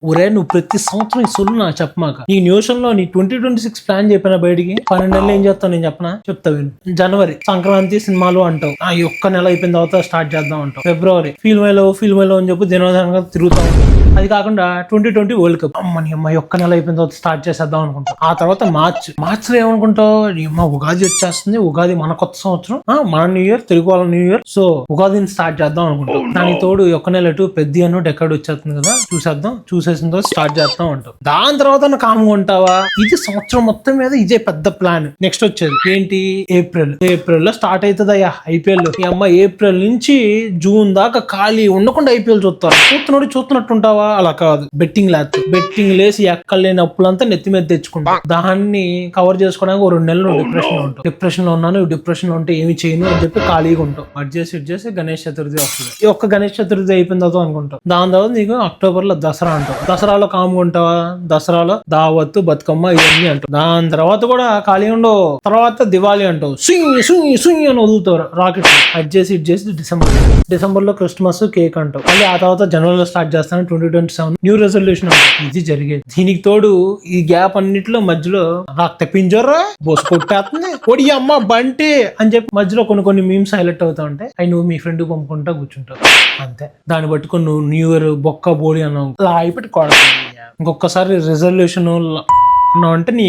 ఒరే నువ్వు ప్రతి సంవత్సరం ఈ సొల్లు నాకు చెప్పమాక. నీ న్యూషన్ లో నీ 2026 ప్లాన్ చెప్పిన బయటికి 12 నెలలు ఏం చేస్తావు నేను చెప్పనా? చెప్తా విను. జనవరి సంక్రాంతి సినిమాలు అంటావు, ఈ ఒక్క నెల అయిపోయిన తర్వాత స్టార్ట్ చేద్దాం అంటావు. ఫిబ్రవరి ఫిల్మ్ అని చెప్పి దినోదనంగా తిరుగుతా ఉంటావు. అది కాకుండా 2020 వరల్డ్ కప్, అమ్మని అమ్మాయి ఒక్క నెల అయిపోయిన తర్వాత స్టార్ట్ చేసేద్దాం అనుకుంటాం. ఆ తర్వాత మార్చ్ లో ఏమనుకుంటావు? అమ్మ ఉగాది వచ్చేస్తుంది, ఉగాది మన కొత్త సంవత్సరం, మన న్యూ ఇయర్, తెలుగు వాళ్ళ న్యూ ఇయర్, సో ఉగాదిని స్టార్ట్ చేద్దాం అనుకుంటాం. దానికి తోడు ఒక్క నెల ఎటు పెద్ద అన్నో డెక్కడ్ వచ్చేస్తుంది కదా, చూసేసిన తర్వాత స్టార్ట్ చేద్దాం అంటావు. దాని తర్వాత కామ్గా ఉంటావా? ఇది సంవత్సరం మొత్తం మీద ఇదే పెద్ద ప్లాన్. నెక్స్ట్ వచ్చేది ఏంటి? ఏప్రిల్ లో స్టార్ట్ అవుతుంది అయ్యా ఐపీఎల్. ఈ అమ్మ ఏప్రిల్ నుంచి జూన్ దాకా ఖాళీ ఉండకుండా ఐపీఎల్ చూస్తారు. చూస్తున్నట్టుంటావా? అలా కాదు, బెట్టింగ్ లేసి ఎక్కడ లేని అప్పులంతా నెత్తి మీద తెచ్చుకుంటా. దాన్ని కవర్ చేసుకోవడానికి 2 నెలలు డిప్రెషన్ లో ఉన్నాను, డిప్రెషన్ లో ఉంటే ఏమి చేయను అని చెప్పి ఖాళీగా ఉంటావు. అటు చేసి గణేష్ చతుర్థి వస్తుంది. ఈ ఒక్క గణేష్ చతుర్థి అయిపోయిన తర్వాత అనుకుంటావు. దాని తర్వాత నీకు అక్టోబర్ లో దసరా అంటావు. దసరాలో కామ్గా ఉంటావా? దసరాలో దావత్తు, బతుకమ్మ ఇవన్నీ అంటావు. దాని తర్వాత కూడా ఖాళీ ఉండవు. తర్వాత దివాళీ అంటావు, సుయ్ అని వదులుతారు రాకెట్. అటు చేసి డిసెంబర్ లో క్రిస్మస్, కేక్ అంటావు. మళ్ళీ ఆ తర్వాత జనవరిలో స్టార్ట్ చేస్తాను 2027 న్యూ రెజల్యూషన్ అంటావు. ఇది జరిగేది. దీనికి తోడు ఈ గ్యాప్ అన్నిటిలో మధ్యలో నాకు తెప్పించారా బోస్ కొట్టేస్తుంది, కొడి అమ్మ బంటి అని చెప్పి మధ్యలో కొన్ని మీమ్స్ హైలైట్ అవుతా ఉంటాయి. అవి నువ్వు మీ ఫ్రెండ్ పంపుకుంటా కూర్చుంటావు. అంతే. దాన్ని పట్టుకొని నువ్వు న్యూ ఇయర్ బొక్క బోడి అన్నావు, అలా అయిపెట్టి కొడతావు. ఇంకొకసారి రెజల్యూషన్ అన్నావు అంటే నీ